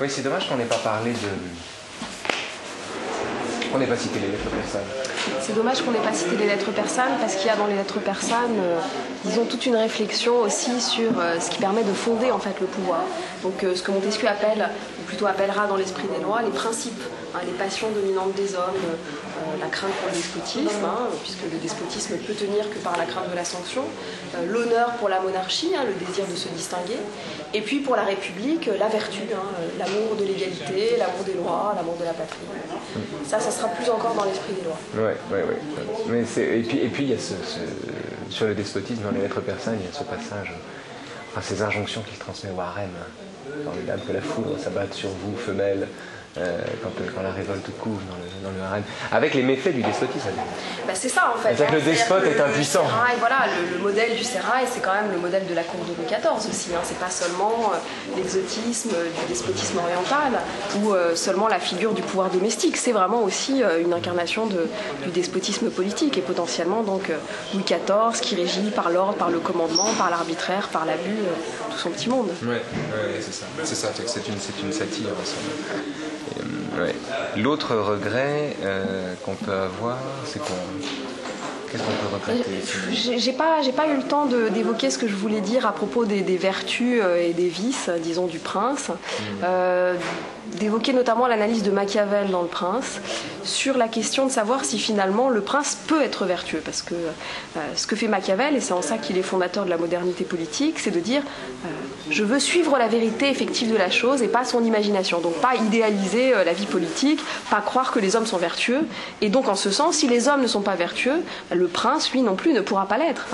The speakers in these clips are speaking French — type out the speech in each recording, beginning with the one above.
Oui, c'est dommage qu'on n'ait pas parlé de... On n'ait pas cité les lettres persanes. C'est dommage qu'on n'ait pas cité les lettres persanes parce qu'il y a dans les lettres persanes, disons, toute une réflexion aussi sur ce qui permet de fonder en fait le pouvoir. Donc ce que Montesquieu appelle, ou plutôt appellera dans l'esprit des lois, les principes, les passions dominantes des hommes, la crainte pour le despotisme, puisque le despotisme ne peut tenir que par la crainte de la sanction, l'honneur pour la monarchie, le désir de se distinguer, et puis pour la République, la vertu, l'amour de l'égalité, l'amour des lois, l'amour de la patrie. Ça sera plus encore dans l'esprit des lois. Ouais. Mais et puis il y a sur le despotisme dans les lettres persanes, il y a ce passage, ces injonctions qu'il transmet au harem. Formidable que la foudre s'abatte sur vous, femelles, quand la révolte couve dans le harem, avec les méfaits du despotisme. C'est ça en fait. C'est-à-dire que le despote est impuissant. Le modèle du sérail, c'est quand même le modèle de la cour de Louis XIV aussi. C'est pas seulement l'exotisme du despotisme oriental ou seulement la figure du pouvoir domestique. C'est vraiment aussi une incarnation du despotisme politique et potentiellement donc Louis XIV qui régit par l'ordre, par le commandement, par l'arbitraire, par l'abus, tout son petit monde. Ouais, c'est ça. C'est une satire. L'autre regret qu'on peut avoir, c'est quoi? Qu'est-ce qu'on peut regretter? J'ai pas eu le temps d'évoquer ce que je voulais dire à propos des vertus et des vices, disons, du prince. D'évoquer notamment l'analyse de Machiavel dans Le Prince sur la question de savoir si finalement le prince peut être vertueux, parce que ce que fait Machiavel, et c'est en ça qu'il est fondateur de la modernité politique, c'est de dire je veux suivre la vérité effective de la chose et pas son imagination, donc pas idéaliser la vie politique, pas croire que les hommes sont vertueux, et donc en ce sens, si les hommes ne sont pas vertueux, le prince lui non plus ne pourra pas l'être,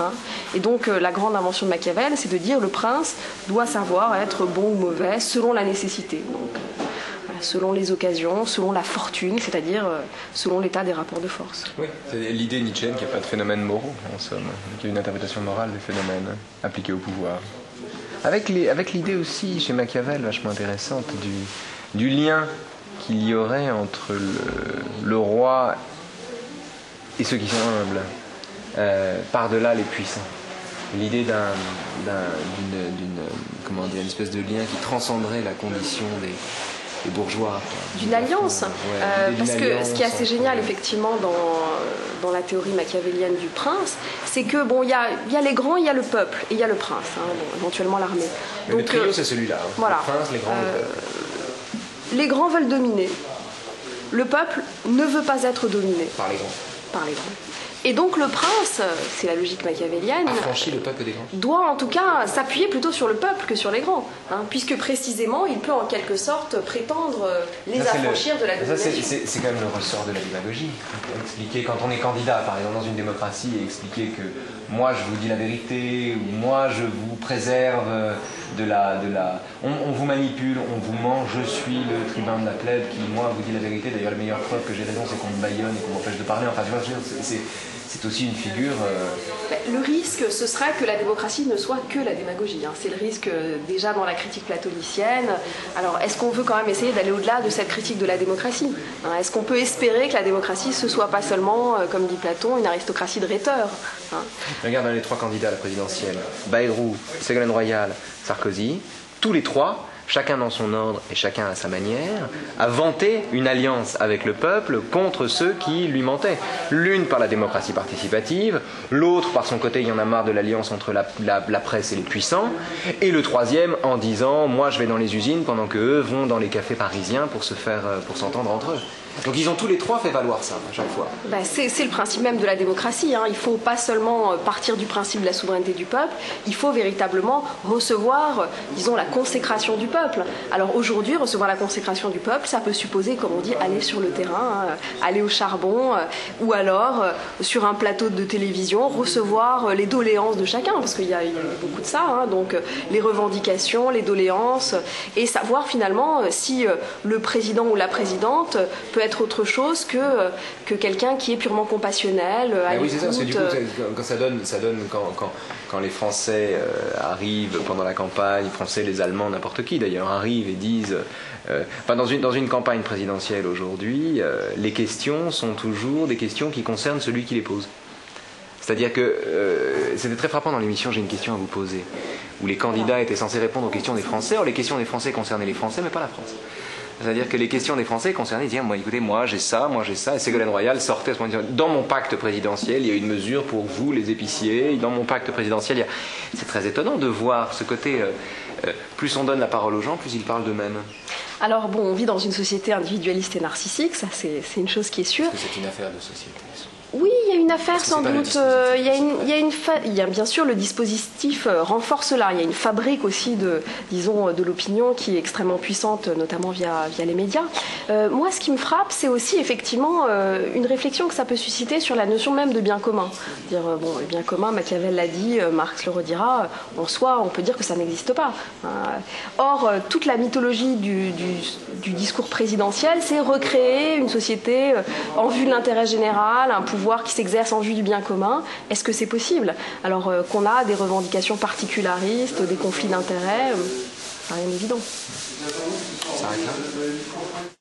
Et donc la grande invention de Machiavel, c'est de dire le prince doit savoir être bon ou mauvais selon la nécessité, donc selon les occasions, selon la fortune, c'est-à-dire selon l'état des rapports de force. Oui, c'est l'idée nietzschéenne qu'il n'y a pas de phénomènes moraux, en somme, qu'il y a une interprétation morale des phénomènes appliqués au pouvoir. Avec l'idée aussi, chez Machiavel, vachement intéressante, du lien qu'il y aurait entre le roi et ceux qui sont humbles, par-delà les puissants. L'idée d'une espèce de lien qui transcenderait la condition des bourgeois. D'une alliance. Parce que ce qui est assez génial, effectivement, dans la théorie machiavélienne du prince, c'est que, il y a les grands, il y a le peuple, et il y a le prince, éventuellement l'armée. Le trio, c'est celui-là. Voilà. Le prince, les grands, le peuple. Les grands veulent dominer. Le peuple ne veut pas être dominé. Par les grands. Et donc le prince, c'est la logique machiavélienne, affranchit le peuple des grands, doit en tout cas s'appuyer plutôt sur le peuple que sur les grands, puisque précisément il peut en quelque sorte prétendre les affranchir de la domination. C'est quand même le ressort de la démagogie. Expliquer quand on est candidat, par exemple dans une démocratie, et expliquer que moi je vous dis la vérité, ou moi je vous préserve on vous manipule, on vous ment, je suis le tribun de la plèbe qui moi vous dit la vérité. D'ailleurs la meilleure preuve que j'ai raison, c'est qu'on me bâillonne et qu'on m'empêche de parler. Enfin tu vois, c'est aussi une figure... Le risque, ce serait que la démocratie ne soit que la démagogie. C'est le risque déjà dans la critique platonicienne. Alors, est-ce qu'on veut quand même essayer d'aller au-delà de cette critique de la démocratie? Est-ce qu'on peut espérer que la démocratie, ce soit pas seulement, comme dit Platon, une aristocratie de rhéteurs? Regarde dans les trois candidats à la présidentielle, Bayrou, Ségolène Royal, Sarkozy, tous les trois, chacun dans son ordre et chacun à sa manière, a vanté une alliance avec le peuple contre ceux qui lui mentaient. L'une par la démocratie participative, l'autre par son côté, il y en a marre de l'alliance entre la presse et les puissants, et le troisième en disant, moi je vais dans les usines pendant qu'eux vont dans les cafés parisiens pour s'entendre entre eux. Donc ils ont tous les trois fait valoir ça à chaque fois. C'est le principe même de la démocratie. Il ne faut pas seulement partir du principe de la souveraineté du peuple, il faut véritablement recevoir, disons, la consécration du peuple. Alors aujourd'hui, recevoir la consécration du peuple, ça peut supposer, comme on dit, aller sur le terrain, aller au charbon, ou alors sur un plateau de télévision, recevoir les doléances de chacun, parce qu'il y a beaucoup de ça, donc les revendications, les doléances, et savoir finalement si le président ou la présidente peut être autre chose que quelqu'un qui est purement compassionnel. Oui, c'est ça, parce que du coup, quand ça donne quand les Français arrivent pendant la campagne, les Français, les Allemands, n'importe qui d'ailleurs, arrivent et disent... dans une campagne présidentielle aujourd'hui, les questions sont toujours des questions qui concernent celui qui les pose. C'est-à-dire que c'était très frappant dans l'émission, j'ai une question à vous poser. où les candidats étaient censés répondre aux questions des Français. Or, les questions des Français concernaient les Français, mais pas la France. C'est-à-dire que les questions des Français concernaient, ils disaient, moi, écoutez, moi j'ai ça, et Ségolène Royal sortait à ce moment-là, dans mon pacte présidentiel, il y a une mesure pour vous, les épiciers, dans mon pacte présidentiel, c'est très étonnant de voir ce côté, plus on donne la parole aux gens, plus ils parlent d'eux-mêmes. Alors bon, on vit dans une société individualiste et narcissique, ça c'est une chose qui est sûre. Parce que c'est une affaire de société. Oui, il y a une affaire sans doute. Il y a bien sûr le dispositif renforce cela. Il y a une fabrique aussi de l'opinion qui est extrêmement puissante, notamment via les médias. Moi, ce qui me frappe, c'est aussi effectivement une réflexion que ça peut susciter sur la notion même de bien commun. Dire bon, le bien commun, Machiavel l'a dit, Marx le redira. En soi, on peut dire que ça n'existe pas. Or, toute la mythologie du discours présidentiel, c'est recréer une société en vue de l'intérêt général, un pouvoir qui s'exerce en vue du bien commun. Est-ce que c'est possible? Alors qu'on a des revendications particularistes, des conflits d'intérêts, c'est rien d'évident. Ça arrête là.